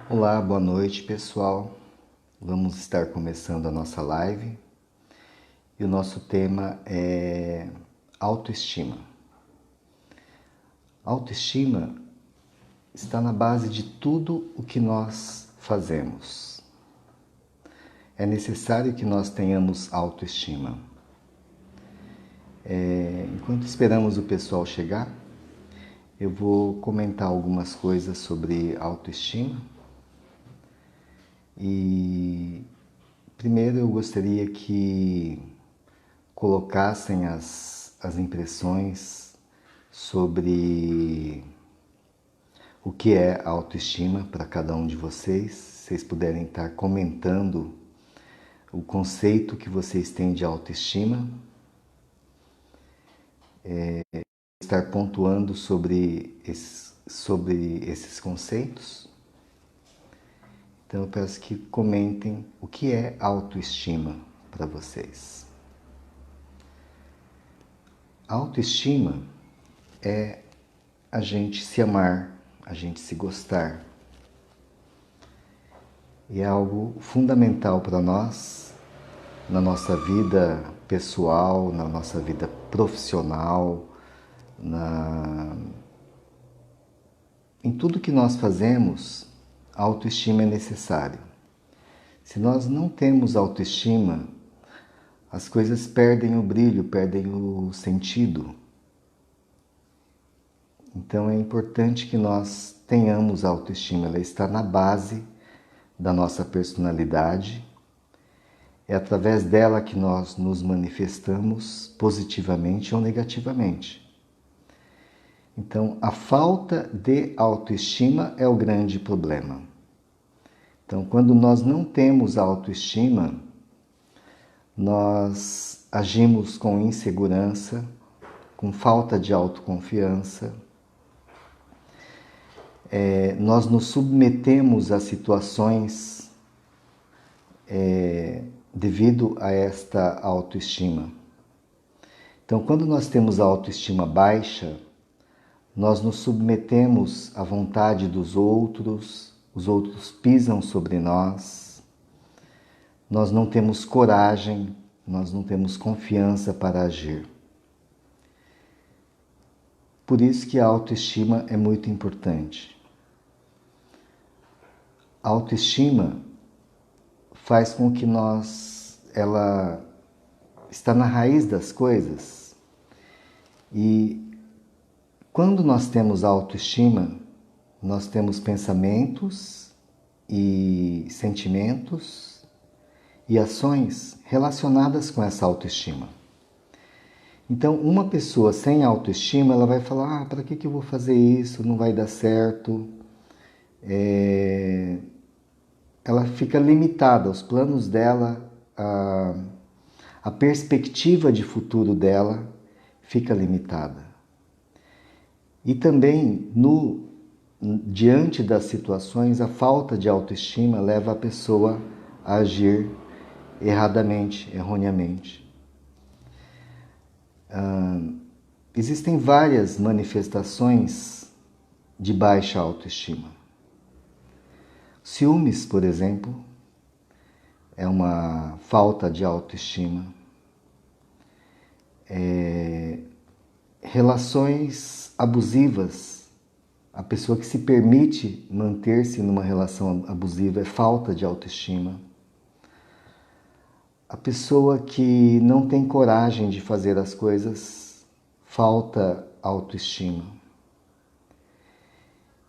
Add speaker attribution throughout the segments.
Speaker 1: Olá, boa noite pessoal. Vamos estar começando a nossa live e o nosso tema é autoestima. Autoestima está na base de tudo o que nós fazemos. É necessário que nós tenhamos autoestima. Enquanto esperamos o pessoal chegar, eu vou comentar algumas coisas sobre autoestima. E primeiro eu gostaria que colocassem as impressões sobre o que é autoestima para cada um de vocês. Se vocês puderem estar comentando o conceito que vocês têm de autoestima, estar pontuando sobre esses conceitos. Então eu peço que comentem o que é autoestima para vocês. A autoestima é a gente se amar, a gente se gostar. E é algo fundamental para nós, na nossa vida pessoal, na nossa vida profissional, em tudo que nós fazemos, a autoestima é necessário. Se nós não temos autoestima, as coisas perdem o brilho, perdem o sentido. Então é importante que nós tenhamos autoestima, ela está na base da nossa personalidade. É através dela que nós nos manifestamos positivamente ou negativamente. Então, a falta de autoestima é o grande problema. Então, quando nós não temos autoestima, nós agimos com insegurança, com falta de autoconfiança, nós nos submetemos a situações devido a esta autoestima. Então, quando nós temos a autoestima baixa, nós nos submetemos à vontade dos outros, os outros pisam sobre nós, nós não temos coragem, nós não temos confiança para agir. Por isso que a autoestima é muito importante. A autoestima faz com que ela está na raiz das coisas. E quando nós temos autoestima, nós temos pensamentos e sentimentos e ações relacionadas com essa autoestima. Então, uma pessoa sem autoestima, ela vai falar, para que eu vou fazer isso? Não vai dar certo. Ela fica limitada, os planos dela, a perspectiva de futuro dela fica limitada. E também, diante das situações, a falta de autoestima leva a pessoa a agir erradamente, erroneamente. Existem várias manifestações de baixa autoestima. Ciúmes, por exemplo, é uma falta de autoestima. Relações abusivas, a pessoa que se permite manter-se numa relação abusiva é falta de autoestima. A pessoa que não tem coragem de fazer as coisas, falta autoestima.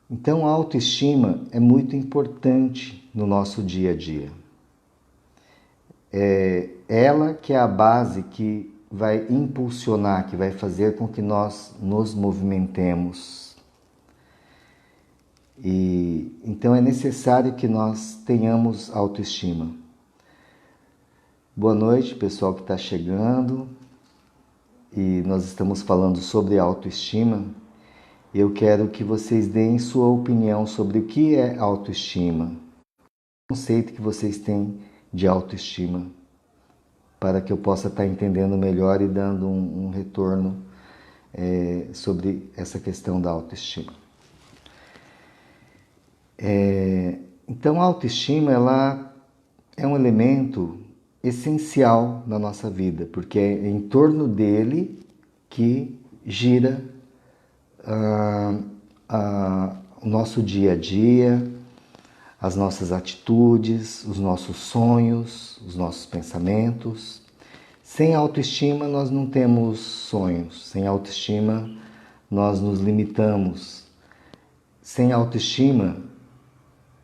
Speaker 1: Então a autoestima é muito importante no nosso dia a dia. É ela que é a base que vai impulsionar, que vai fazer com que nós nos movimentemos. E então é necessário que nós tenhamos autoestima. Boa noite, pessoal que está chegando. E nós estamos falando sobre autoestima. Eu quero que vocês deem sua opinião sobre o que é autoestima, o conceito que vocês têm de autoestima, para que eu possa estar entendendo melhor e dando um retorno sobre essa questão da autoestima. Então a autoestima, ela é um elemento essencial na nossa vida, porque é em torno dele que gira o nosso dia a dia, as nossas atitudes, os nossos sonhos, os nossos pensamentos. Sem autoestima nós não temos sonhos, sem autoestima nós nos limitamos. Sem autoestima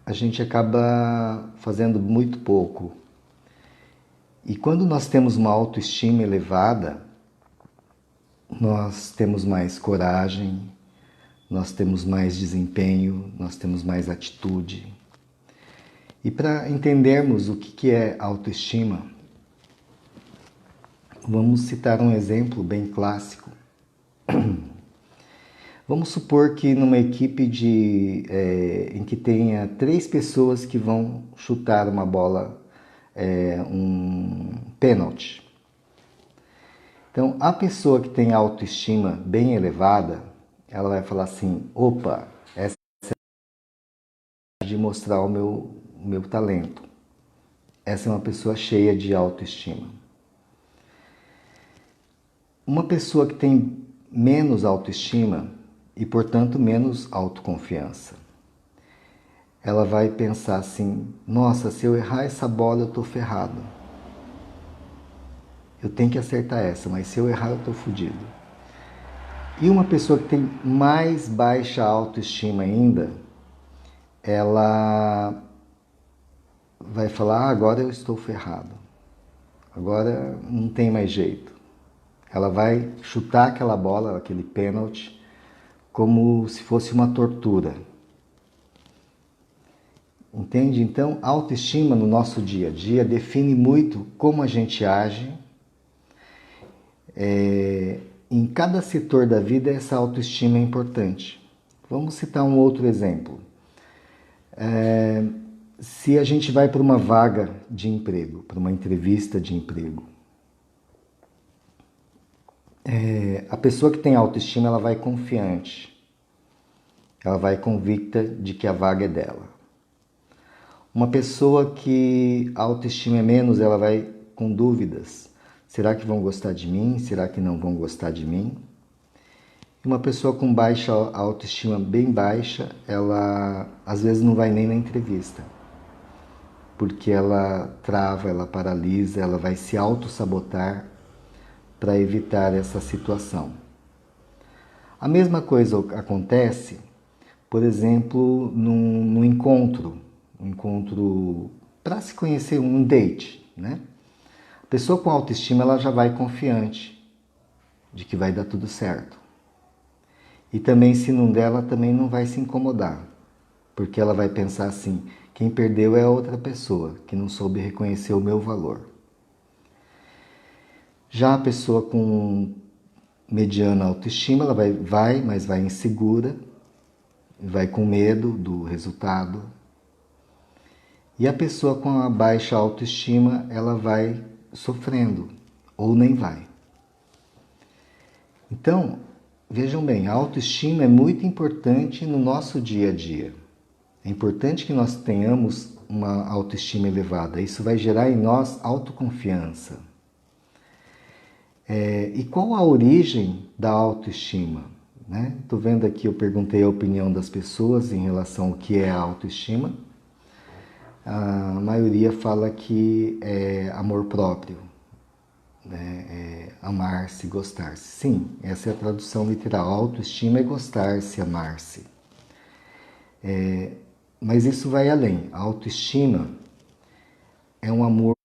Speaker 1: a gente acaba fazendo muito pouco. E quando nós temos uma autoestima elevada, nós temos mais coragem, nós temos mais desempenho, nós temos mais atitude. E para entendermos o que é autoestima, vamos citar um exemplo bem clássico. Vamos supor que numa equipe em que tenha 3 pessoas que vão chutar uma bola, um pênalti. Então, a pessoa que tem autoestima bem elevada, ela vai falar assim, opa, essa é a de mostrar o meu talento. Essa é uma pessoa cheia de autoestima. Uma pessoa que tem menos autoestima e, portanto, menos autoconfiança, ela vai pensar assim, nossa, se eu errar essa bola eu tô ferrado. Eu tenho que acertar essa, mas se eu errar eu tô fodido. E uma pessoa que tem mais baixa autoestima ainda, ela vai falar, agora eu estou ferrado. Agora não tem mais jeito. Ela vai chutar aquela bola, aquele pênalti, como se fosse uma tortura. Entende? Então, a autoestima no nosso dia a dia define muito como a gente age. Em cada setor da vida, essa autoestima é importante. Vamos citar um outro exemplo. Se a gente vai para uma vaga de emprego, para uma entrevista de emprego, a pessoa que tem autoestima, ela vai confiante, ela vai convicta de que a vaga é dela. Uma pessoa que a autoestima é menos, ela vai com dúvidas. Será que vão gostar de mim? Será que não vão gostar de mim? E uma pessoa com baixa autoestima, bem baixa, ela às vezes não vai nem na entrevista, porque ela trava, ela paralisa, ela vai se auto-sabotar para evitar essa situação. A mesma coisa acontece, por exemplo, num encontro para se conhecer, um date, né? A pessoa com autoestima, ela já vai confiante de que vai dar tudo certo. E também, se não der, ela também não vai se incomodar, porque ela vai pensar assim, quem perdeu é a outra pessoa, que não soube reconhecer o meu valor. Já a pessoa com mediana autoestima, ela mas vai insegura, vai com medo do resultado. E a pessoa com a baixa autoestima, ela vai sofrendo, ou nem vai. Então, vejam bem, a autoestima é muito importante no nosso dia a dia. É importante que nós tenhamos uma autoestima elevada. Isso vai gerar em nós autoconfiança. E qual a origem da autoestima? Estou vendo aqui, eu perguntei a opinião das pessoas em relação ao que é a autoestima. A maioria fala que é amor próprio, amar-se, gostar-se. Sim, essa é a tradução literal. Autoestima é gostar-se, amar-se. Mas isso vai além. A autoestima é um amor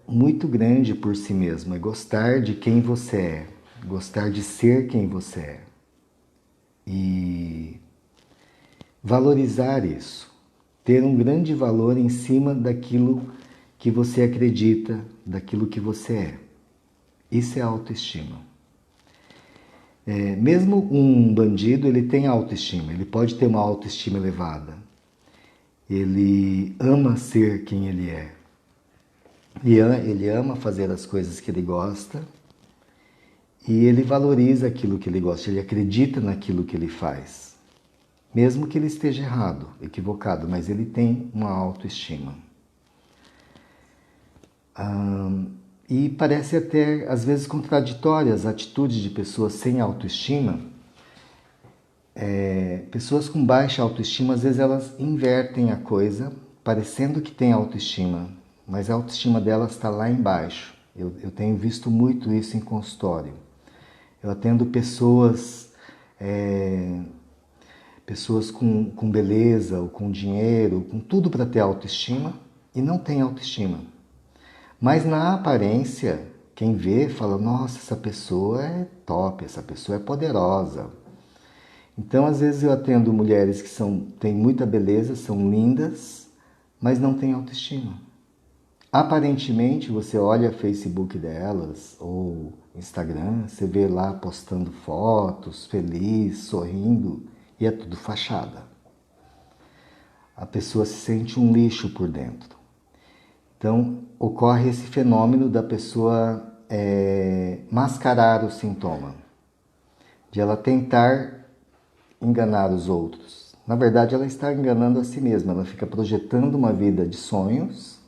Speaker 1: muito grande por si mesmo. É gostar de quem você é, gostar de ser quem você é. E valorizar isso. Ter um grande valor em cima daquilo que você acredita, daquilo que você é. Isso é autoestima. Mesmo um bandido, ele tem autoestima, ele pode ter uma autoestima elevada. Ele ama ser quem ele é. Ele ama fazer as coisas que ele gosta e ele valoriza aquilo que ele gosta, ele acredita naquilo que ele faz. mesmo que ele esteja errado, equivocado, mas ele tem uma autoestima. E parece até, às vezes, contraditórias as atitudes de pessoas sem autoestima. Pessoas com baixa autoestima, às vezes elas invertem a coisa, parecendo que tem autoestima, mas a autoestima delas está lá embaixo. Eu tenho visto muito isso em consultório. Eu atendo pessoas, pessoas com beleza, ou com dinheiro, com tudo para ter autoestima, e não tem autoestima. Mas na aparência, quem vê fala, nossa, essa pessoa é top, essa pessoa é poderosa. Então, às vezes eu atendo mulheres que têm muita beleza, são lindas, mas não têm autoestima. Aparentemente, você olha o Facebook delas ou Instagram, você vê lá postando fotos, feliz, sorrindo, e é tudo fachada. A pessoa se sente um lixo por dentro. Então, ocorre esse fenômeno da pessoa mascarar o sintoma, de ela tentar enganar os outros. Na verdade, ela está enganando a si mesma, ela fica projetando uma vida de sonhos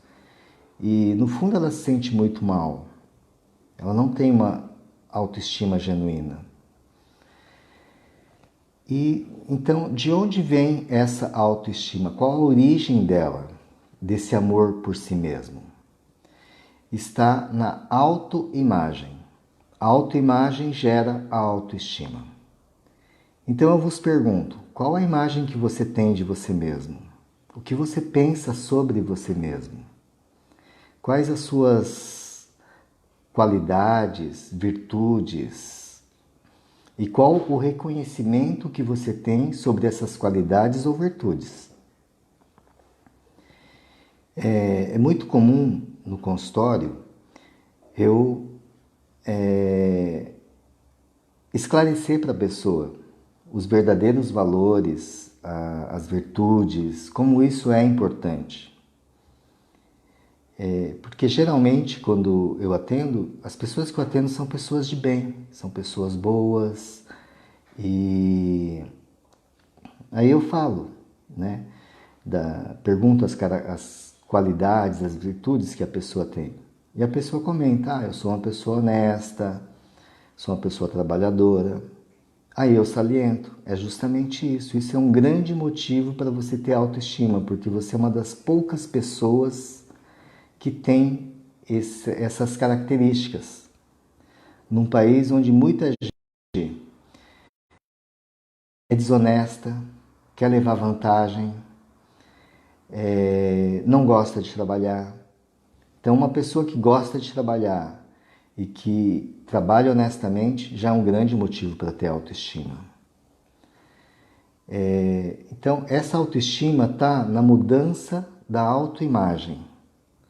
Speaker 1: e, no fundo, ela se sente muito mal. Ela não tem uma autoestima genuína. E, então, de onde vem essa autoestima? Qual a origem dela, desse amor por si mesmo? Está na autoimagem. A autoimagem gera a autoestima. Então eu vos pergunto, qual a imagem que você tem de você mesmo? O que você pensa sobre você mesmo? Quais as suas qualidades, virtudes? E qual o reconhecimento que você tem sobre essas qualidades ou virtudes? É muito comum no consultório eu esclarecer para a pessoa os verdadeiros valores, as virtudes, como isso é importante. Porque geralmente quando eu atendo, as pessoas que eu atendo são pessoas de bem, são pessoas boas, e aí eu falo, né? Pergunto as qualidades, as virtudes que a pessoa tem. E a pessoa comenta, eu sou uma pessoa honesta, sou uma pessoa trabalhadora. Aí eu saliento, é justamente isso. Isso é um grande motivo para você ter autoestima, porque você é uma das poucas pessoas que tem essas características. Num país onde muita gente é desonesta, quer levar vantagem, não gosta de trabalhar. Então, uma pessoa que gosta de trabalhar e que trabalha honestamente já é um grande motivo para ter autoestima. Então, essa autoestima está na mudança da autoimagem.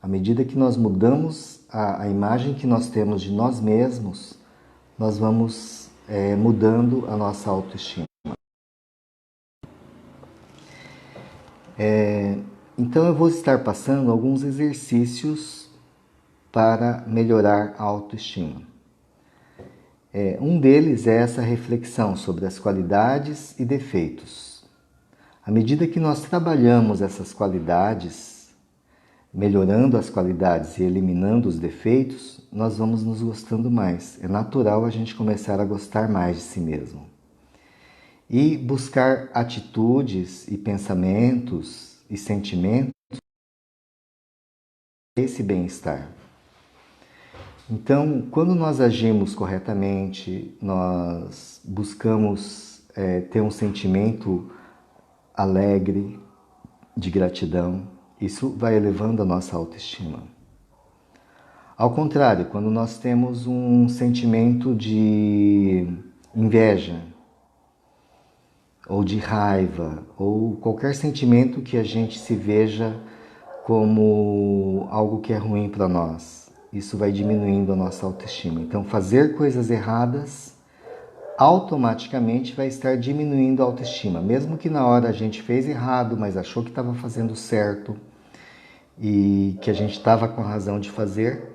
Speaker 1: À medida que nós mudamos a imagem que nós temos de nós mesmos, nós vamos mudando a nossa autoestima. Então, eu vou estar passando alguns exercícios para melhorar a autoestima. Um deles é essa reflexão sobre as qualidades e defeitos. À medida que nós trabalhamos essas qualidades, melhorando as qualidades e eliminando os defeitos, nós vamos nos gostando mais. É natural a gente começar a gostar mais de si mesmo. E buscar atitudes e pensamentos e sentimentos para esse bem-estar. Então, quando nós agimos corretamente, nós buscamos ter um sentimento alegre, de gratidão, isso vai elevando a nossa autoestima. Ao contrário, quando nós temos um sentimento de inveja, ou de raiva, ou qualquer sentimento que a gente se veja como algo que é ruim para nós, isso vai diminuindo a nossa autoestima. Então, fazer coisas erradas automaticamente vai estar diminuindo a autoestima. Mesmo que na hora a gente fez errado, mas achou que estava fazendo certo e que a gente estava com a razão de fazer,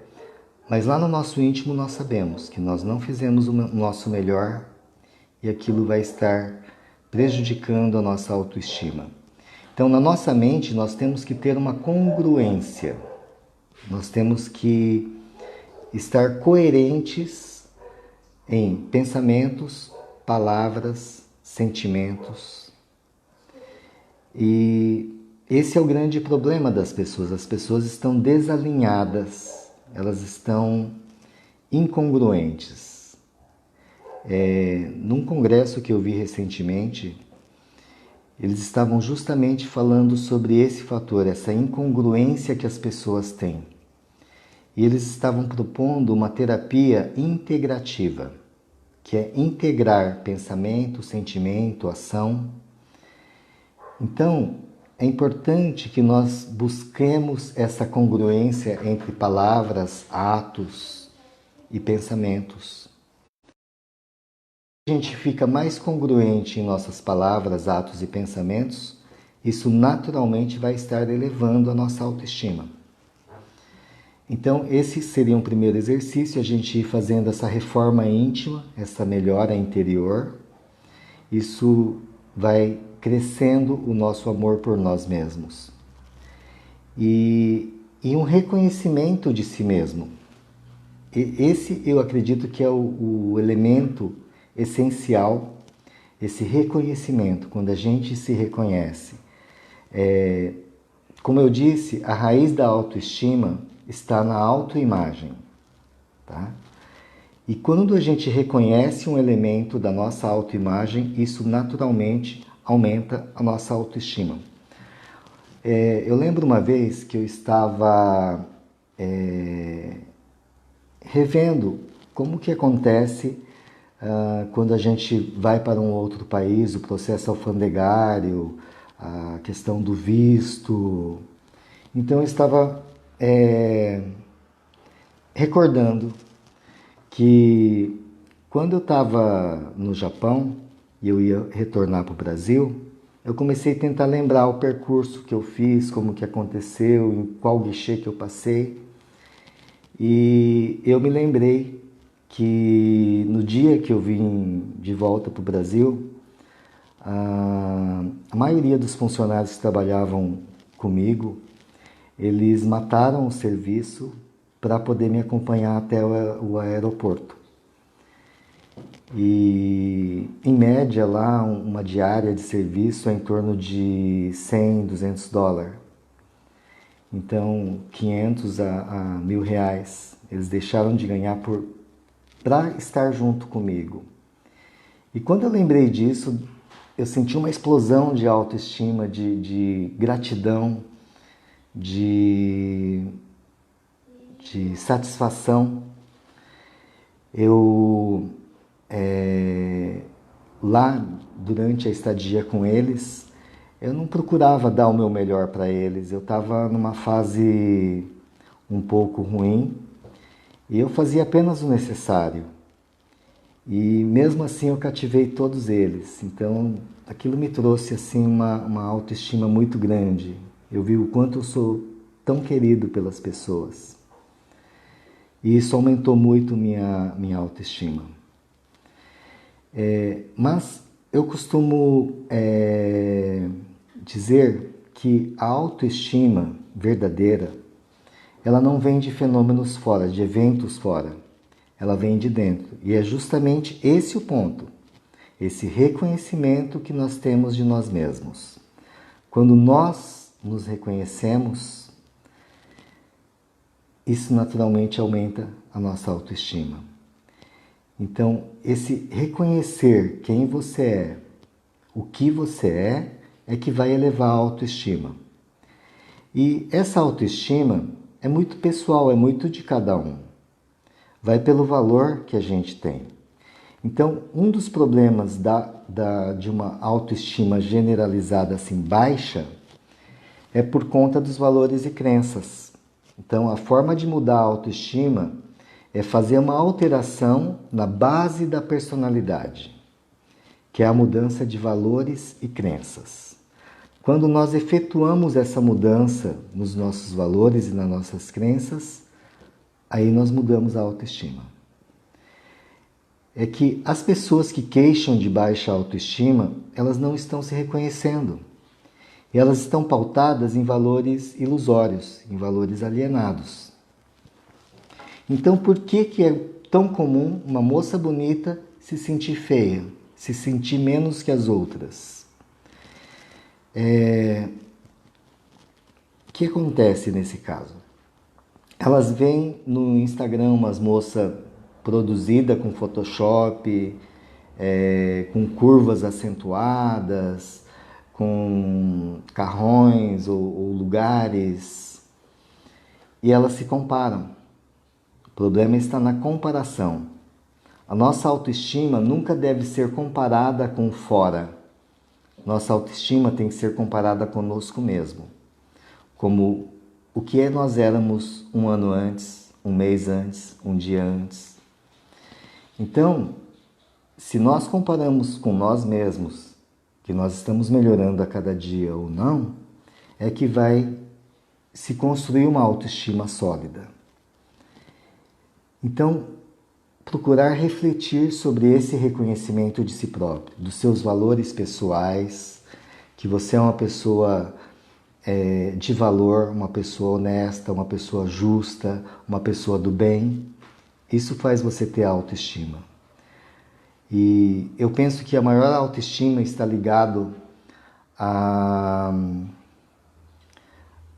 Speaker 1: mas lá no nosso íntimo nós sabemos que nós não fizemos o nosso melhor e aquilo vai estar prejudicando a nossa autoestima. Então, na nossa mente, nós temos que ter uma congruência. Nós temos que estar coerentes em pensamentos, palavras, sentimentos. E esse é o grande problema das pessoas. As pessoas estão desalinhadas, elas estão incongruentes. Num congresso que eu vi recentemente, eles estavam justamente falando sobre esse fator, essa incongruência que as pessoas têm. E eles estavam propondo uma terapia integrativa, que é integrar pensamento, sentimento, ação. Então, é importante que nós busquemos essa congruência entre palavras, atos e pensamentos. Se a gente fica mais congruente em nossas palavras, atos e pensamentos, isso naturalmente vai estar elevando a nossa autoestima. Então, esse seria um primeiro exercício, a gente ir fazendo essa reforma íntima, essa melhora interior. Isso vai crescendo o nosso amor por nós mesmos. E um reconhecimento de si mesmo. Esse eu acredito que é o elemento essencial, esse reconhecimento, quando a gente se reconhece. Como eu disse, a raiz da autoestima está na autoimagem, tá? E quando a gente reconhece um elemento da nossa autoimagem, isso naturalmente aumenta a nossa autoestima. Eu lembro uma vez que eu estava revendo como que acontece quando a gente vai para um outro país, o processo alfandegário, a questão do visto. Então eu estava recordando que quando eu estava no Japão e eu ia retornar para o Brasil, eu comecei a tentar lembrar o percurso que eu fiz, como que aconteceu, em qual guichê que eu passei. E eu me lembrei que no dia que eu vim de volta para o Brasil, a maioria dos funcionários que trabalhavam comigo, eles mataram o serviço para poder me acompanhar até o aeroporto. E, em média, lá, uma diária de serviço é em torno de 100, 200 dólares. Então, 500 a 1.000 reais. Eles deixaram de ganhar para estar junto comigo. E quando eu lembrei disso, eu senti uma explosão de autoestima, de gratidão, de satisfação. Eu, lá, durante a estadia com eles, eu não procurava dar o meu melhor para eles. Eu estava numa fase um pouco ruim e eu fazia apenas o necessário. E mesmo assim eu cativei todos eles. Então aquilo me trouxe assim uma autoestima muito grande. Eu vi o quanto eu sou tão querido pelas pessoas. E isso aumentou muito minha autoestima. Mas eu costumo dizer que a autoestima verdadeira, ela não vem de fenômenos fora, de eventos fora. Ela vem de dentro. E é justamente esse o ponto. Esse reconhecimento que nós temos de nós mesmos. Quando nós nos reconhecemos, isso naturalmente aumenta a nossa autoestima. Então, esse reconhecer quem você é, o que você é que vai elevar a autoestima. E essa autoestima é muito pessoal, é muito de cada um. Vai pelo valor que a gente tem. Então, um dos problemas de uma autoestima generalizada assim baixa é por conta dos valores e crenças. Então, a forma de mudar a autoestima é fazer uma alteração na base da personalidade, que é a mudança de valores e crenças. Quando nós efetuamos essa mudança nos nossos valores e nas nossas crenças, aí nós mudamos a autoestima. é que as pessoas que queixam de baixa autoestima, elas não estão se reconhecendo. E elas estão pautadas em valores ilusórios, em valores alienados. Então, por que é tão comum uma moça bonita se sentir feia, se sentir menos que as outras? O que acontece nesse caso? Elas veem no Instagram umas moças produzidas com Photoshop, com curvas acentuadas, com carrões ou lugares, e elas se comparam. O problema está na comparação. A nossa autoestima nunca deve ser comparada com fora. Nossa autoestima tem que ser comparada conosco mesmo. Como o que nós éramos um ano antes, um mês antes, um dia antes. Então, se nós comparamos com nós mesmos, que nós estamos melhorando a cada dia ou não, é que vai se construir uma autoestima sólida. Então, procurar refletir sobre esse reconhecimento de si próprio, dos seus valores pessoais, que você é uma pessoa de valor, uma pessoa honesta, uma pessoa justa, uma pessoa do bem. Isso faz você ter autoestima. E eu penso que a maior autoestima está ligado a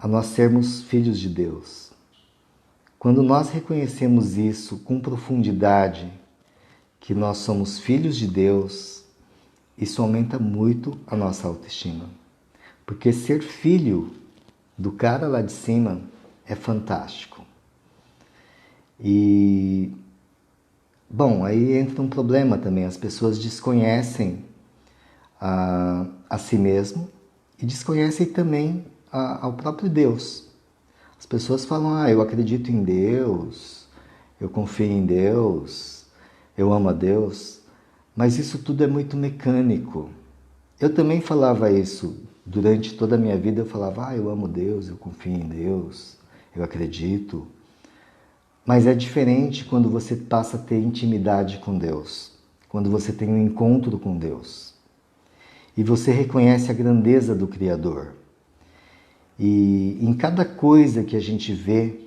Speaker 1: nós sermos filhos de Deus. Quando nós reconhecemos isso com profundidade, que nós somos filhos de Deus, isso aumenta muito a nossa autoestima. Porque ser filho do cara lá de cima é fantástico. E, bom, aí entra um problema também. As pessoas desconhecem a si mesmo e desconhecem também ao próprio Deus. As pessoas falam, eu acredito em Deus, eu confio em Deus, eu amo a Deus, mas isso tudo é muito mecânico. Eu também falava isso durante toda a minha vida, eu falava, eu amo Deus, eu confio em Deus, eu acredito. Mas é diferente quando você passa a ter intimidade com Deus, quando você tem um encontro com Deus. E você reconhece a grandeza do Criador. E em cada coisa que a gente vê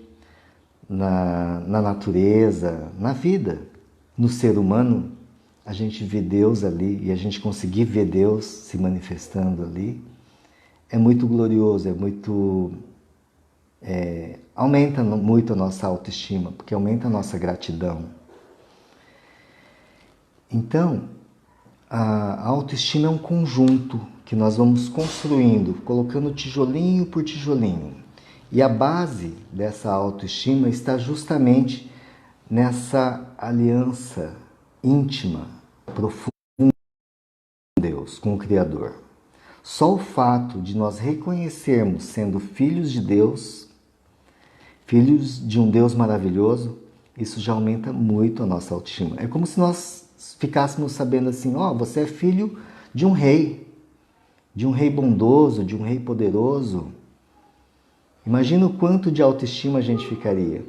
Speaker 1: na natureza, na vida, no ser humano, a gente vê Deus ali e a gente conseguir ver Deus se manifestando ali, é muito glorioso, aumenta muito a nossa autoestima, porque aumenta a nossa gratidão. Então, a autoestima é um conjunto que nós vamos construindo, colocando tijolinho por tijolinho. E a base dessa autoestima está justamente nessa aliança íntima, profunda com Deus, com o Criador. Só o fato de nós reconhecermos sendo filhos de Deus, filhos de um Deus maravilhoso, isso já aumenta muito a nossa autoestima. É como se nós ficássemos sabendo assim, você é filho de um rei bondoso, de um rei poderoso. Imagina o quanto de autoestima a gente ficaria.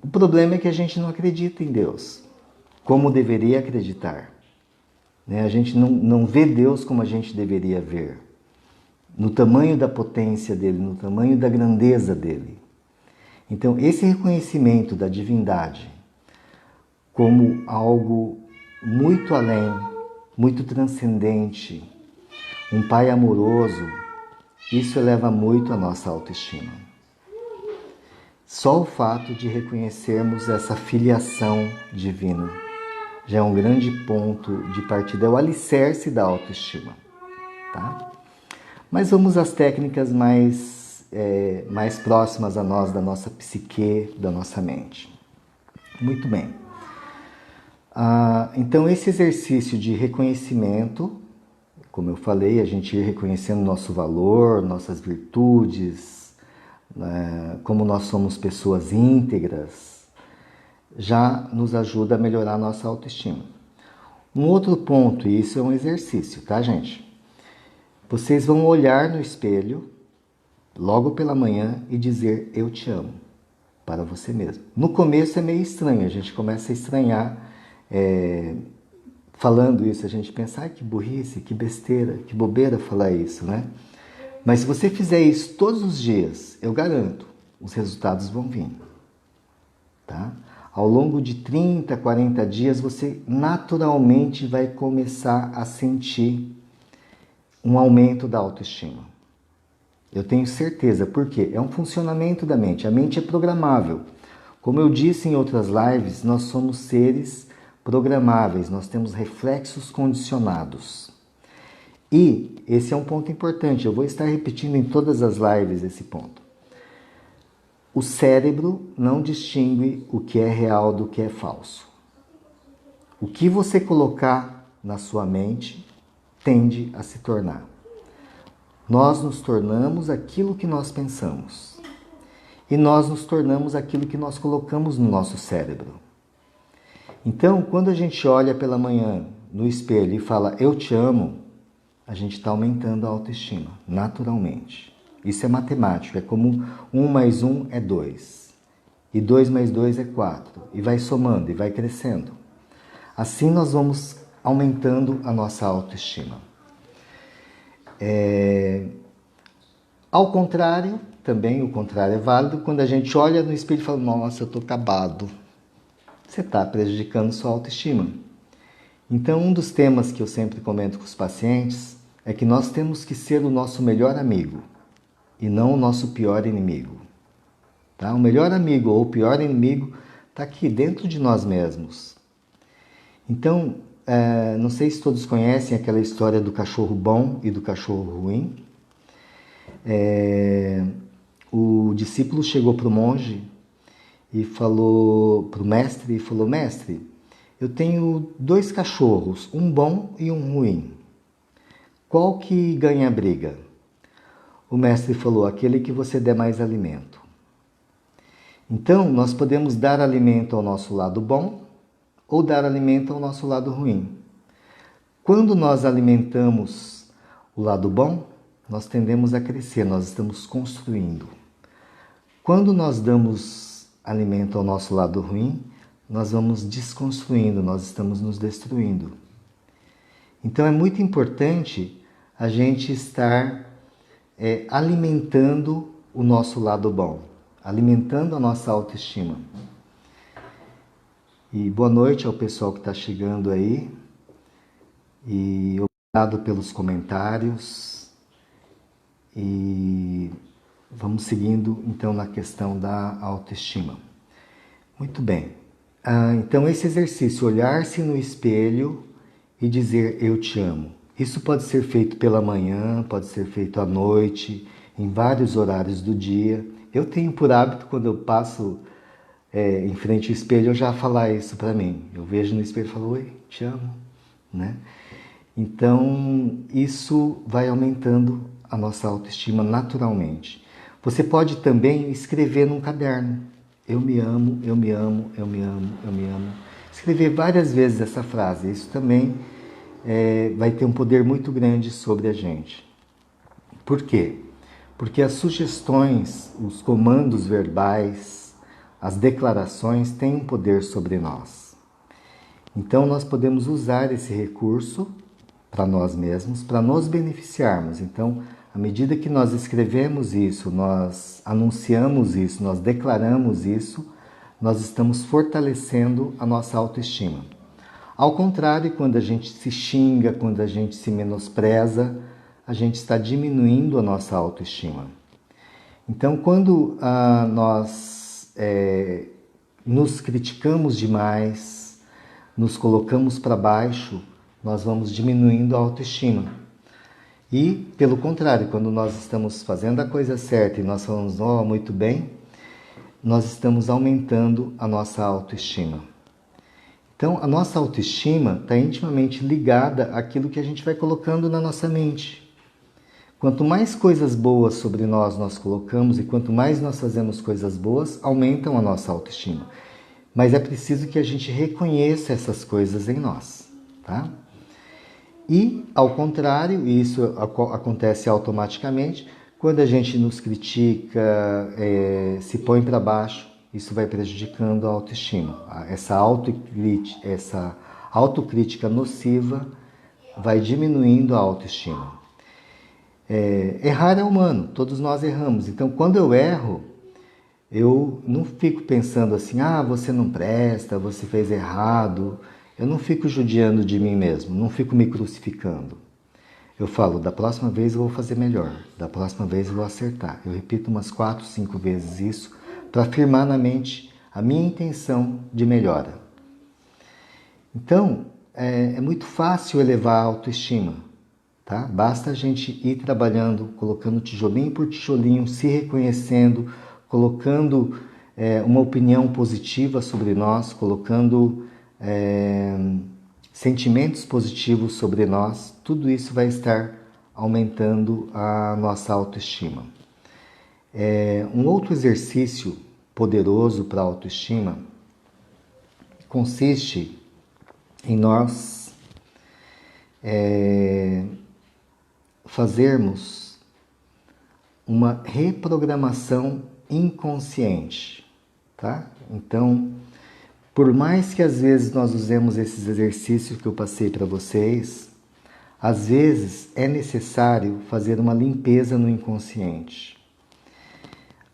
Speaker 1: O problema é que a gente não acredita em Deus, como deveria acreditar. A gente não vê Deus como a gente deveria ver, no tamanho da potência dele, no tamanho da grandeza dele. Então, esse reconhecimento da divindade como algo muito além, muito transcendente, um Pai amoroso, isso eleva muito a nossa autoestima. Só o fato de reconhecermos essa filiação divina já é um grande ponto de partida, é o alicerce da autoestima. Tá? Mas vamos às técnicas mais próximas a nós, da nossa psique, da nossa mente. Muito bem. Então, esse exercício de reconhecimento, como eu falei, a gente ir reconhecendo nosso valor, nossas virtudes, como nós somos pessoas íntegras, já nos ajuda a melhorar a nossa autoestima. Um outro ponto, e isso é um exercício, tá, gente? Vocês vão olhar no espelho logo pela manhã e dizer eu te amo para você mesmo. No começo é meio estranho, a gente começa a estranhar falando isso, a gente pensa, ai, que burrice, que besteira, que bobeira falar isso, né? Mas se você fizer isso todos os dias, eu garanto, os resultados vão vir, tá? Ao longo de 30, 40 dias, você naturalmente vai começar a sentir um aumento da autoestima. Eu tenho certeza, porque é um funcionamento da mente. A mente é programável. Como eu disse em outras lives, nós somos seres programáveis, nós temos reflexos condicionados. E esse é um ponto importante, eu vou estar repetindo em todas as lives esse ponto. O cérebro não distingue o que é real do que é falso. O que você colocar na sua mente tende a se tornar. Nós nos tornamos aquilo que nós pensamos. E nós nos tornamos aquilo que nós colocamos no nosso cérebro. Então, quando a gente olha pela manhã no espelho e fala, eu te amo, a gente está aumentando a autoestima, naturalmente. Isso é matemático, é como 1 mais 1 é 2. E 2 mais 2 é 4. E vai somando e vai crescendo. Assim nós vamos aumentando a nossa autoestima. Ao contrário, também o contrário é válido, quando a gente olha no espelho e fala, nossa, eu estou acabado. Você está prejudicando sua autoestima. Então, um dos temas que eu sempre comento com os pacientes é que nós temos que ser o nosso melhor amigo e não o nosso pior inimigo. Tá? O melhor amigo ou o pior inimigo está aqui dentro de nós mesmos. Então, não sei se todos conhecem aquela história do cachorro bom e do cachorro ruim. O discípulo chegou para o monge e falou para o mestre, mestre, eu tenho 2 cachorros, um bom e um ruim. Qual que ganha a briga? O mestre falou, aquele que você der mais alimento. Então, nós podemos dar alimento ao nosso lado bom ou dar alimento ao nosso lado ruim. Quando nós alimentamos o lado bom, nós tendemos a crescer, nós estamos construindo. Quando nós damos alimento ao nosso lado ruim, nós vamos desconstruindo, nós estamos nos destruindo. Então é muito importante a gente estar alimentando o nosso lado bom, alimentando a nossa autoestima. E boa noite ao pessoal que está chegando aí. E obrigado pelos comentários. E vamos seguindo então na questão da autoestima. Muito bem. Então esse exercício, olhar-se no espelho e dizer eu te amo. Isso pode ser feito pela manhã, pode ser feito à noite, em vários horários do dia. Eu tenho por hábito, quando eu passo em frente ao espelho, eu já falar isso para mim. Eu vejo no espelho e falo, oi, te amo, né? Então, isso vai aumentando a nossa autoestima naturalmente. Você pode também escrever num caderno. Eu me amo, eu me amo, eu me amo, eu me amo. Escrever várias vezes essa frase. Isso também vai ter um poder muito grande sobre a gente. Por quê? Porque as sugestões, os comandos verbais, as declarações têm um poder sobre nós. Então, nós podemos usar esse recurso para nós mesmos, para nos beneficiarmos. Então, à medida que nós escrevemos isso, nós anunciamos isso, nós declaramos isso, nós estamos fortalecendo a nossa autoestima. Ao contrário, quando a gente se xinga, quando a gente se menospreza, a gente está diminuindo a nossa autoestima. Então, quando nós nos criticamos demais, nos colocamos para baixo, nós vamos diminuindo a autoestima. E, pelo contrário, quando nós estamos fazendo a coisa certa e nós falamos, muito bem, nós estamos aumentando a nossa autoestima. Então, a nossa autoestima está intimamente ligada àquilo que a gente vai colocando na nossa mente. Quanto mais coisas boas sobre nós colocamos e quanto mais nós fazemos coisas boas, aumentam a nossa autoestima. Mas é preciso que a gente reconheça essas coisas em nós, tá? E, ao contrário, isso acontece automaticamente, quando a gente nos critica, se põe para baixo, isso vai prejudicando a autoestima. Essa autocrítica nociva vai diminuindo a autoestima. Errar é humano, todos nós erramos. Então, quando eu erro, eu não fico pensando assim, você não presta, você fez errado. Eu não fico judiando de mim mesmo, não fico me crucificando. Eu falo, da próxima vez eu vou fazer melhor, da próxima vez eu vou acertar. Eu repito umas 4, 5 vezes isso para afirmar na mente a minha intenção de melhora. Então, é muito fácil elevar a autoestima, tá? Basta a gente ir trabalhando, colocando tijolinho por tijolinho, se reconhecendo, colocando uma opinião positiva sobre nós, colocando sentimentos positivos sobre nós, tudo isso vai estar aumentando a nossa autoestima. Um outro exercício poderoso para a autoestima consiste em nós fazermos uma reprogramação inconsciente, tá? Então, por mais que às vezes nós usemos esses exercícios que eu passei para vocês, às vezes é necessário fazer uma limpeza no inconsciente.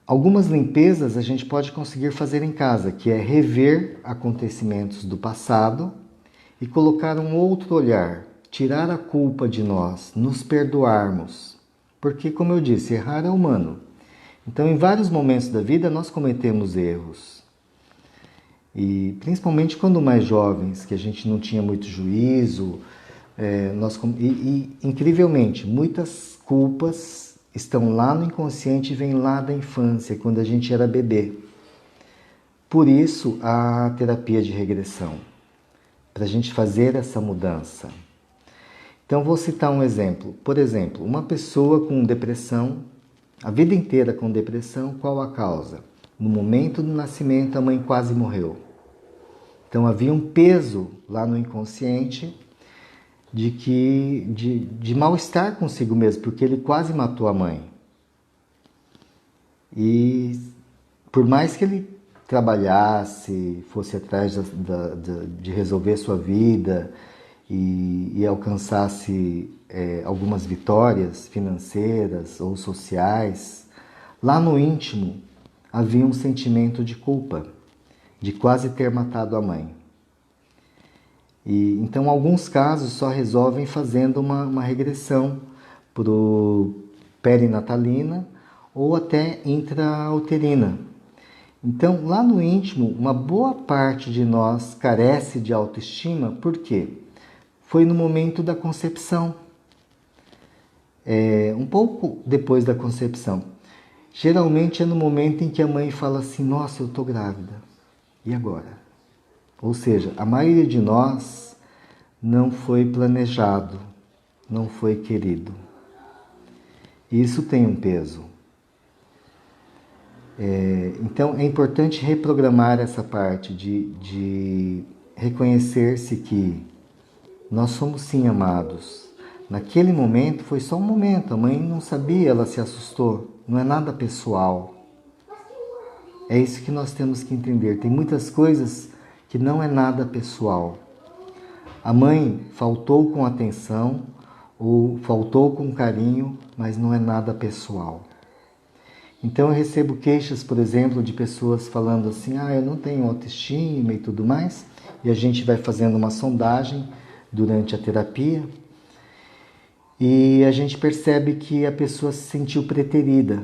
Speaker 1: Algumas limpezas a gente pode conseguir fazer em casa, que é rever acontecimentos do passado e colocar um outro olhar, tirar a culpa de nós, nos perdoarmos. Porque, como eu disse, errar é humano. Então, em vários momentos da vida, nós cometemos erros. E principalmente quando mais jovens, que a gente não tinha muito juízo, incrivelmente, muitas culpas estão lá no inconsciente e vêm lá da infância, quando a gente era bebê. Por isso, a terapia de regressão, para a gente fazer essa mudança. Então, vou citar um exemplo. Por exemplo, uma pessoa com depressão, a vida inteira com depressão, qual a causa? No momento do nascimento, a mãe quase morreu. Então, havia um peso lá no inconsciente de mal-estar consigo mesmo, porque ele quase matou a mãe. E por mais que ele trabalhasse, fosse atrás de resolver sua vida e alcançasse algumas vitórias financeiras ou sociais, lá no íntimo havia um sentimento de culpa, de quase ter matado a mãe. E então, alguns casos só resolvem fazendo uma regressão para o perinatalina ou até intrauterina. Então, lá no íntimo, uma boa parte de nós carece de autoestima, por quê? Foi no momento da concepção, um pouco depois da concepção. Geralmente é no momento em que a mãe fala assim, nossa, eu estou grávida, e agora? Ou seja, a maioria de nós não foi planejado, não foi querido. Isso tem um peso. Então, é importante reprogramar essa parte de reconhecer-se que nós somos sim amados. Naquele momento, foi só um momento, a mãe não sabia, ela se assustou. Não é nada pessoal. É isso que nós temos que entender. Tem muitas coisas que não é nada pessoal. A mãe faltou com atenção ou faltou com carinho, mas não é nada pessoal. Então eu recebo queixas, por exemplo, de pessoas falando assim, eu não tenho autoestima e tudo mais, e a gente vai fazendo uma sondagem durante a terapia e a gente percebe que a pessoa se sentiu preterida,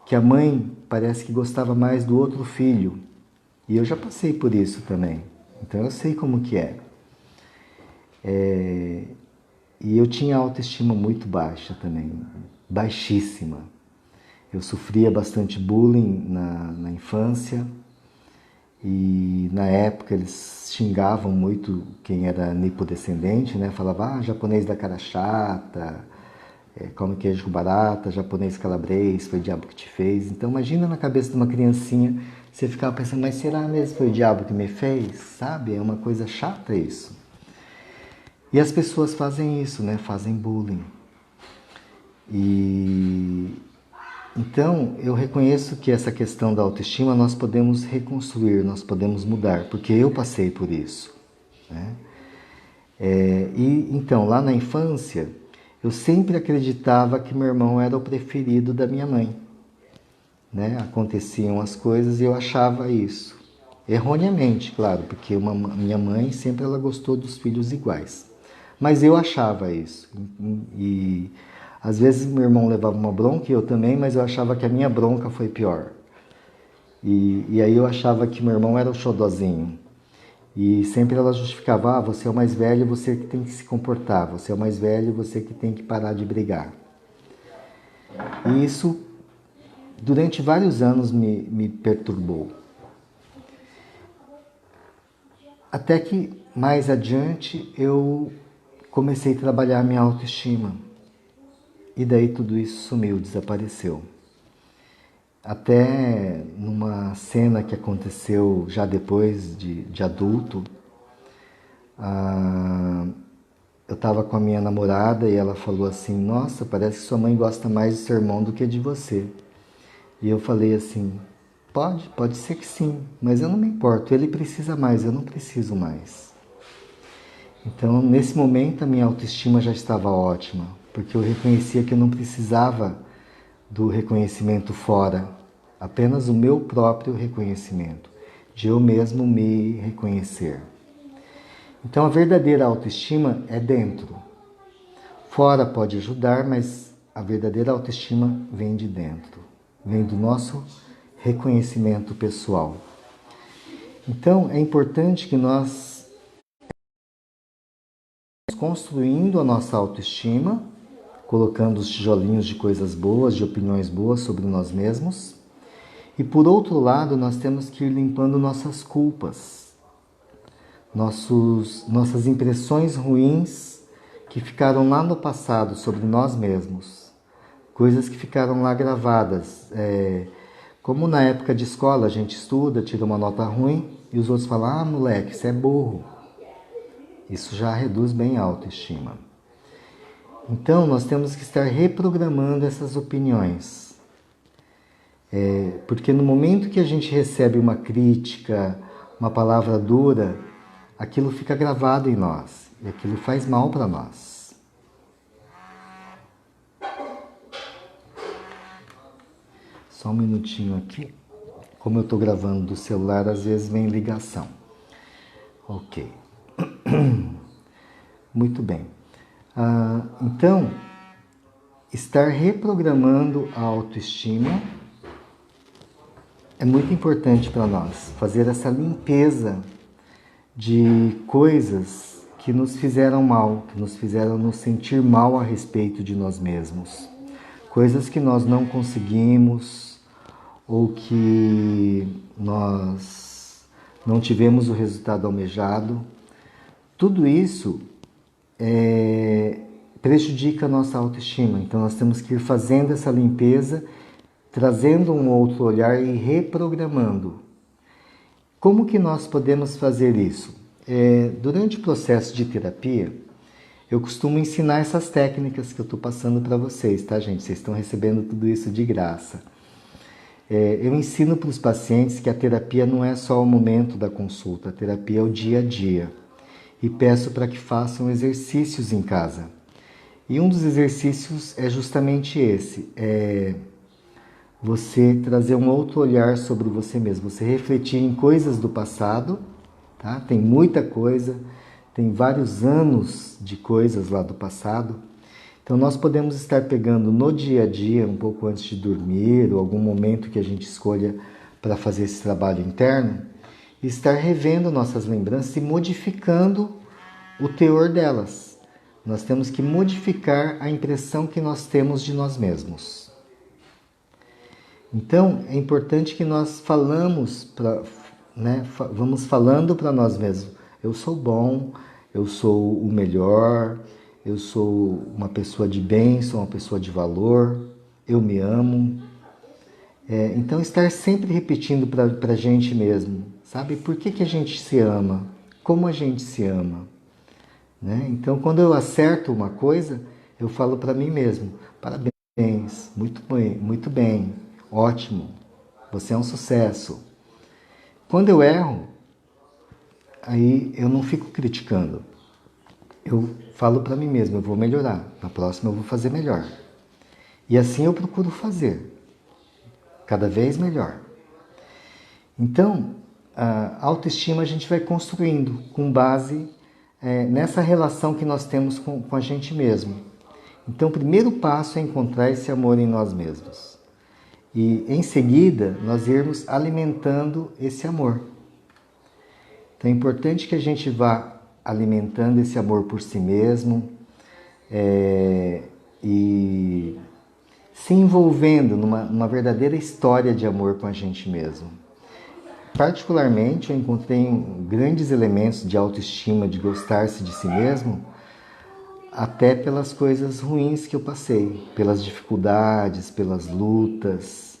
Speaker 1: que a mãe parece que gostava mais do outro filho. E eu já passei por isso também, então eu sei como que é. E eu tinha autoestima muito baixa também, baixíssima. Eu sofria bastante bullying na infância e na época eles xingavam muito quem era nipodescendente, né? Falava, japonês da cara chata, come queijo com barata, japonês calabrês, foi o diabo que te fez. Então imagina na cabeça de uma criancinha, você ficava pensando, mas será mesmo que foi o diabo que me fez? Sabe? É uma coisa chata isso. E as pessoas fazem isso, né? Fazem bullying. Então, eu reconheço que essa questão da autoestima nós podemos reconstruir, nós podemos mudar, porque eu passei por isso, né? Então, lá na infância, eu sempre acreditava que meu irmão era o preferido da minha mãe, né? Aconteciam as coisas e eu achava isso. Erroneamente, claro, porque minha mãe sempre ela gostou dos filhos iguais. Mas eu achava isso. E às vezes meu irmão levava uma bronca e eu também, mas eu achava que a minha bronca foi pior. E aí eu achava que meu irmão era o xodozinho. E sempre ela justificava, ah, você é o mais velho, você que tem que se comportar. Você é o mais velho, você que tem que parar de brigar. E isso, durante vários anos, me perturbou. Até que, mais adiante, eu comecei a trabalhar a minha autoestima. E daí tudo isso sumiu, desapareceu. Até numa cena que aconteceu já depois de adulto, eu estava com a minha namorada e ela falou assim, nossa, parece que sua mãe gosta mais do seu irmão do que de você. E eu falei assim, pode ser que sim, mas eu não me importo, ele precisa mais, eu não preciso mais. Então, nesse momento, a minha autoestima já estava ótima, porque eu reconhecia que eu não precisava do reconhecimento fora, apenas o meu próprio reconhecimento, de eu mesmo me reconhecer. Então, a verdadeira autoestima é dentro. Fora pode ajudar, mas a verdadeira autoestima vem de dentro, vem do nosso reconhecimento pessoal. Então, é importante que nós construindo a nossa autoestima, colocando os tijolinhos de coisas boas, de opiniões boas sobre nós mesmos. E por outro lado, nós temos que ir limpando nossas culpas, nossas impressões ruins que ficaram lá no passado sobre nós mesmos, coisas que ficaram lá gravadas. Como na época de escola a gente estuda, tira uma nota ruim e os outros falam, ah, moleque, você é burro. Isso já reduz bem a autoestima. Então, nós temos que estar reprogramando essas opiniões. Porque no momento que a gente recebe uma crítica, uma palavra dura, aquilo fica gravado em nós e aquilo faz mal para nós. Só um minutinho aqui. Como eu estou gravando do celular, às vezes vem ligação. Ok. Muito bem. Então, estar reprogramando a autoestima é muito importante para nós. Fazer essa limpeza de coisas que nos fizeram mal, que nos fizeram nos sentir mal a respeito de nós mesmos. Coisas que nós não conseguimos ou que nós não tivemos o resultado almejado. Tudo isso prejudica a nossa autoestima. Então nós temos que ir fazendo essa limpeza, trazendo um outro olhar e reprogramando. Como que nós podemos fazer isso? Durante o processo de terapia, eu costumo ensinar essas técnicas que eu estou passando para vocês, tá, gente? Vocês estão recebendo tudo isso de graça. Eu ensino para os pacientes que a terapia não é só o momento da consulta, a terapia é o dia a dia. E peço para que façam exercícios em casa. E um dos exercícios é justamente esse, você trazer um outro olhar sobre você mesmo, você refletir em coisas do passado, tá? Tem muita coisa, tem vários anos de coisas lá do passado. Então nós podemos estar pegando no dia a dia, um pouco antes de dormir, ou algum momento que a gente escolha para fazer esse trabalho interno, e estar revendo nossas lembranças e modificando o teor delas. Nós temos que modificar a impressão que nós temos de nós mesmos. Então, é importante que nós vamos falando para nós mesmos. Eu sou bom, eu sou o melhor, eu sou uma pessoa de bem, sou uma pessoa de valor, eu me amo. Então, estar sempre repetindo para a gente mesmo, sabe? Por que a gente se ama? Como a gente se ama? Né? Então, quando eu acerto uma coisa, eu falo para mim mesmo, parabéns, muito bem, ótimo, você é um sucesso. Quando eu erro, aí eu não fico criticando. Eu falo para mim mesmo, eu vou melhorar, na próxima eu vou fazer melhor. E assim eu procuro fazer, cada vez melhor. Então, a autoestima a gente vai construindo com base nessa relação que nós temos com a gente mesmo. Então, o primeiro passo é encontrar esse amor em nós mesmos. E, em seguida, nós irmos alimentando esse amor. Então, é importante que a gente vá alimentando esse amor por si mesmo e se envolvendo numa verdadeira história de amor com a gente mesmo. Particularmente, eu encontrei grandes elementos de autoestima, de gostar-se de si mesmo, até pelas coisas ruins que eu passei, pelas dificuldades, pelas lutas.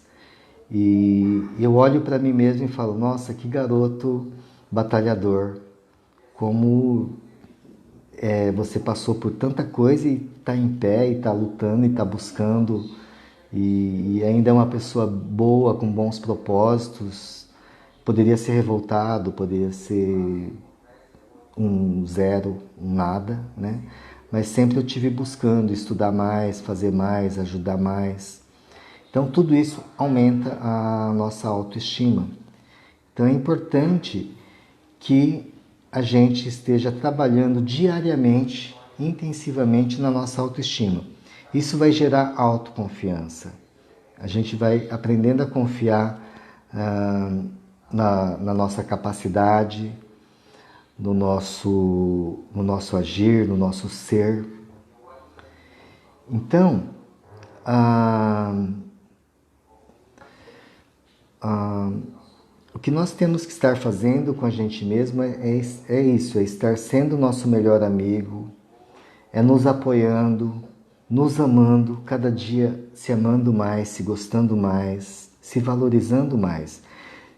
Speaker 1: E eu olho para mim mesmo e falo, nossa, que garoto batalhador, como você passou por tanta coisa e está em pé, e está lutando, e está buscando, e ainda é uma pessoa boa, com bons propósitos. Poderia ser revoltado, poderia ser um zero, um nada, né? Mas sempre eu tive buscando estudar mais, fazer mais, ajudar mais. Então tudo isso aumenta a nossa autoestima. Então é importante que a gente esteja trabalhando diariamente, intensivamente na nossa autoestima. Isso vai gerar autoconfiança. A gente vai aprendendo a confiar na nossa capacidade, no nosso agir, no nosso ser. Então, o que nós temos que estar fazendo com a gente mesmo é isso, é estar sendo nosso melhor amigo, é nos apoiando, nos amando, cada dia se amando mais, se gostando mais, se valorizando mais.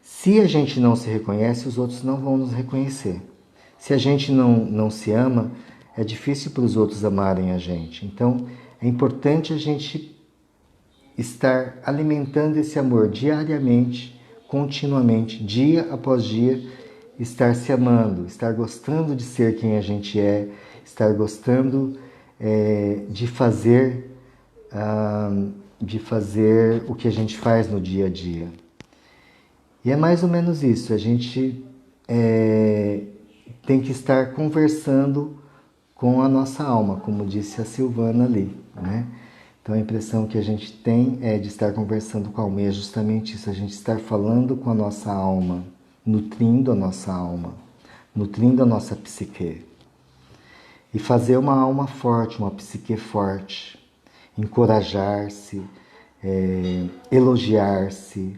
Speaker 1: Se a gente não se reconhece, os outros não vão nos reconhecer. Se a gente não se ama, é difícil para os outros amarem a gente. Então, é importante a gente estar alimentando esse amor diariamente, continuamente, dia após dia, estar se amando, estar gostando de ser quem a gente é, estar gostando de fazer o que a gente faz no dia a dia. E é mais ou menos isso, a gente tem que estar conversando com a nossa alma, como disse a Silvana ali, né? Então a impressão que a gente tem de estar conversando com a alma, e é justamente isso, a gente estar falando com a nossa alma, nutrindo a nossa alma, nutrindo a nossa psique. E fazer uma alma forte, uma psique forte, encorajar-se, elogiar-se,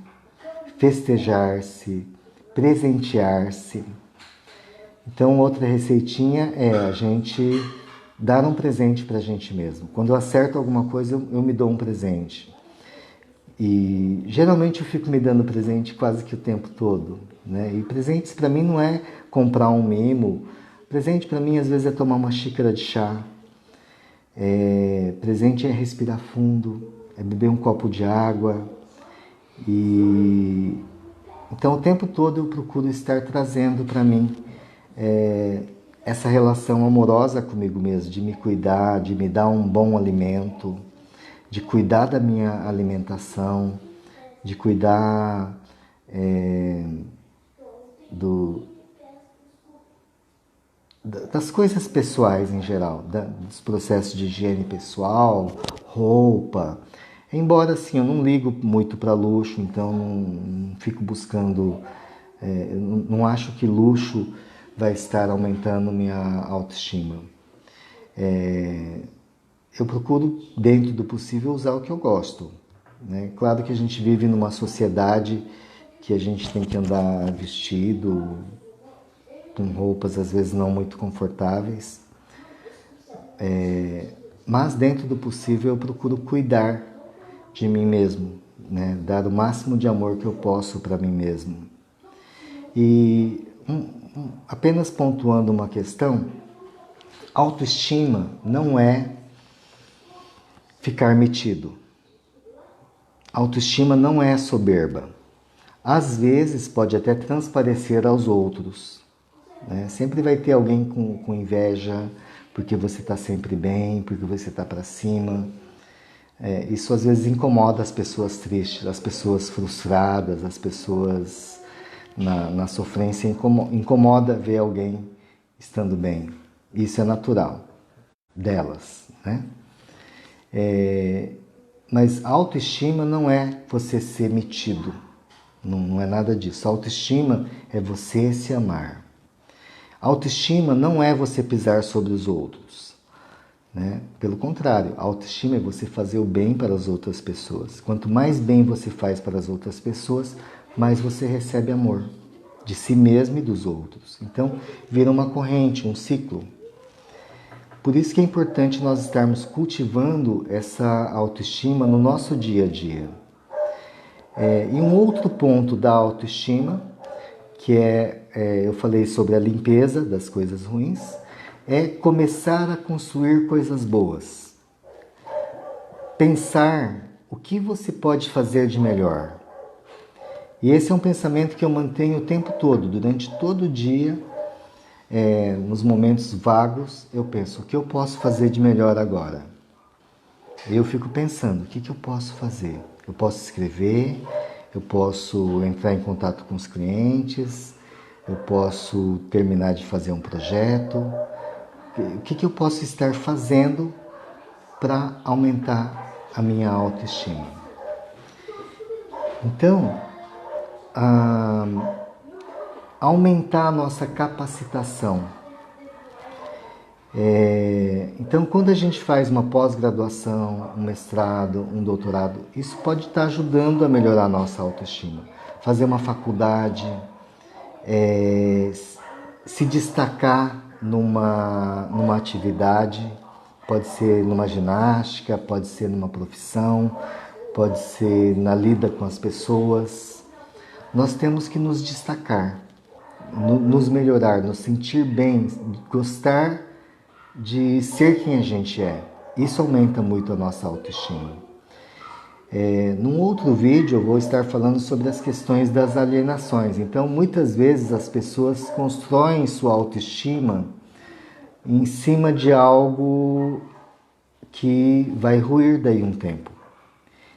Speaker 1: festejar-se, presentear-se. Então, outra receitinha é a gente dar um presente para a gente mesmo. Quando eu acerto alguma coisa, eu me dou um presente. E geralmente eu fico me dando presente quase que o tempo todo, né? E presentes para mim não é comprar um mimo. Presente para mim às vezes é tomar uma xícara de chá. Presente é respirar fundo, é beber um copo de água. E então o tempo todo eu procuro estar trazendo para mim essa relação amorosa comigo mesmo, de me cuidar, de me dar um bom alimento, de cuidar da minha alimentação, de cuidar das coisas pessoais em geral, dos processos de higiene pessoal, roupa. Embora assim, eu não ligo muito para luxo, então não fico buscando, não acho que luxo vai estar aumentando minha autoestima. Eu procuro, dentro do possível, usar o que eu gosto, né? Claro que a gente vive numa sociedade que a gente tem que andar vestido, com roupas às vezes não muito confortáveis, mas dentro do possível eu procuro cuidar de mim mesmo, né? Dar o máximo de amor que eu posso para mim mesmo. E apenas pontuando uma questão, autoestima não é ficar metido. Autoestima não é soberba. Às vezes pode até transparecer aos outros, né? Sempre vai ter alguém com inveja, porque você está sempre bem, porque você está para cima. Isso às vezes incomoda as pessoas tristes, as pessoas frustradas, as pessoas na sofrência. Incomoda ver alguém estando bem. Isso é natural delas, né? Mas autoestima não é você ser metido, não é nada disso. Autoestima é você se amar. Autoestima não é você pisar sobre os outros, né? Pelo contrário, autoestima é você fazer o bem para as outras pessoas. Quanto mais bem você faz para as outras pessoas, mais você recebe amor de si mesmo e dos outros. Então, vira uma corrente, um ciclo. Por isso que é importante nós estarmos cultivando essa autoestima no nosso dia a dia. E um outro ponto da autoestima, que eu falei sobre a limpeza das coisas ruins, é começar a construir coisas boas. Pensar o que você pode fazer de melhor. E esse é um pensamento que eu mantenho o tempo todo, durante todo o dia. Nos momentos vagos, eu penso, o que eu posso fazer de melhor agora? Eu fico pensando, o que eu posso fazer? Eu posso escrever, eu posso entrar em contato com os clientes, eu posso terminar de fazer um projeto. O que eu posso estar fazendo para aumentar a minha autoestima? Então, aumentar a nossa capacitação. Então, quando a gente faz uma pós-graduação, um mestrado, um doutorado, isso pode estar ajudando a melhorar a nossa autoestima. Fazer uma faculdade, se destacar numa atividade, pode ser numa ginástica, pode ser numa profissão, pode ser na lida com as pessoas. Nós temos que nos destacar, nos melhorar, nos sentir bem, gostar de ser quem a gente é. Isso aumenta muito a nossa autoestima. Num outro vídeo eu vou estar falando sobre as questões das alienações. Então, muitas vezes as pessoas constroem sua autoestima em cima de algo que vai ruir daí um tempo.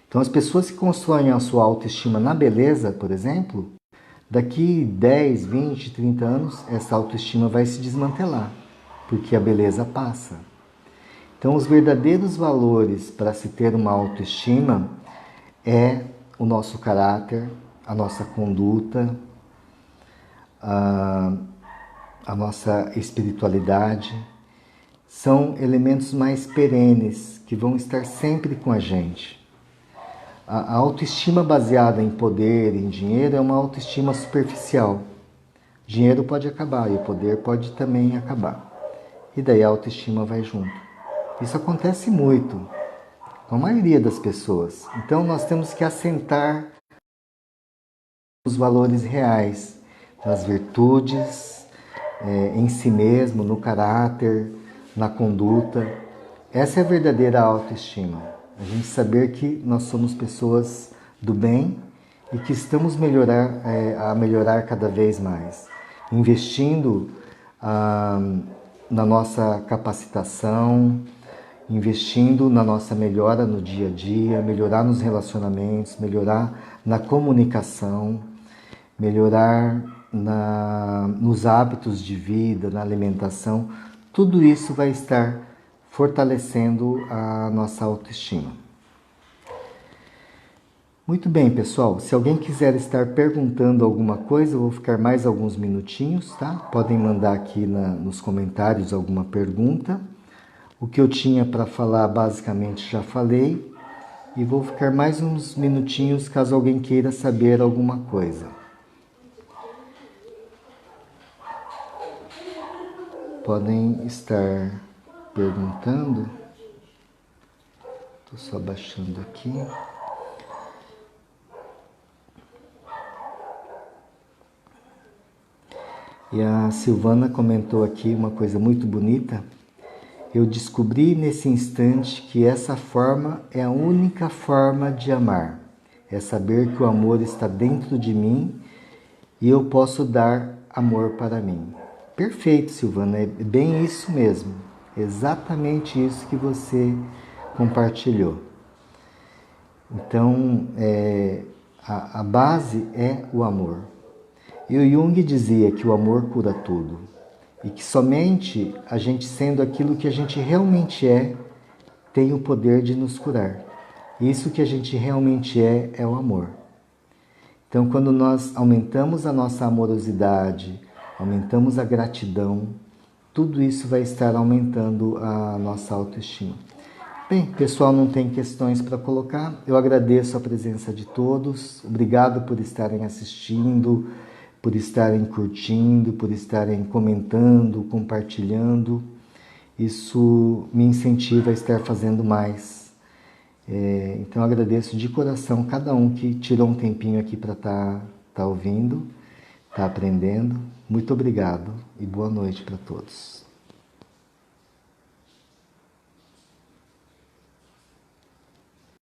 Speaker 1: Então, as pessoas que constroem a sua autoestima na beleza, por exemplo, daqui 10, 20, 30 anos, essa autoestima vai se desmantelar, porque a beleza passa. Então, os verdadeiros valores para se ter uma autoestima é o nosso caráter, a nossa conduta, a nossa espiritualidade. São elementos mais perenes que vão estar sempre com a gente. A autoestima baseada em poder, em dinheiro, é uma autoestima superficial. Dinheiro pode acabar e o poder pode também acabar. E daí a autoestima vai junto. Isso acontece muito com a maioria das pessoas. Então nós temos que assentar os valores reais, nas virtudes, em si mesmo, no caráter, na conduta. Essa é a verdadeira autoestima. A gente saber que nós somos pessoas do bem e que estamos a melhorar cada vez mais. Investindo na nossa capacitação, investindo na nossa melhora no dia a dia, melhorar nos relacionamentos, melhorar na comunicação, melhorar nos hábitos de vida, na alimentação. Tudo isso vai estar fortalecendo a nossa autoestima. Muito bem, pessoal. Se alguém quiser estar perguntando alguma coisa, eu vou ficar mais alguns minutinhos, tá? Podem mandar aqui nos comentários alguma pergunta. O que eu tinha para falar, basicamente, já falei. E vou ficar mais uns minutinhos caso alguém queira saber alguma coisa. Podem estar perguntando. Estou só baixando aqui. E a Silvana comentou aqui uma coisa muito bonita. Eu descobri nesse instante que essa forma é a única forma de amar. é saber que o amor está dentro de mim e eu posso dar amor para mim. Perfeito, Silvana, é bem isso mesmo, exatamente isso que você compartilhou. Então, a base é o amor. E o Jung dizia que o amor cura tudo e que somente a gente sendo aquilo que a gente realmente é tem o poder de nos curar. Isso que a gente realmente é o amor. Então, quando nós aumentamos a nossa amorosidade, aumentamos a gratidão, tudo isso vai estar aumentando a nossa autoestima. Bem, pessoal, não tem questões para colocar. Eu agradeço a presença de todos. Obrigado por estarem assistindo, por estarem curtindo, por estarem comentando, compartilhando. Isso me incentiva a estar fazendo mais. Então eu agradeço de coração cada um que tirou um tempinho aqui para tá ouvindo, tá aprendendo. Muito obrigado e boa noite para todos.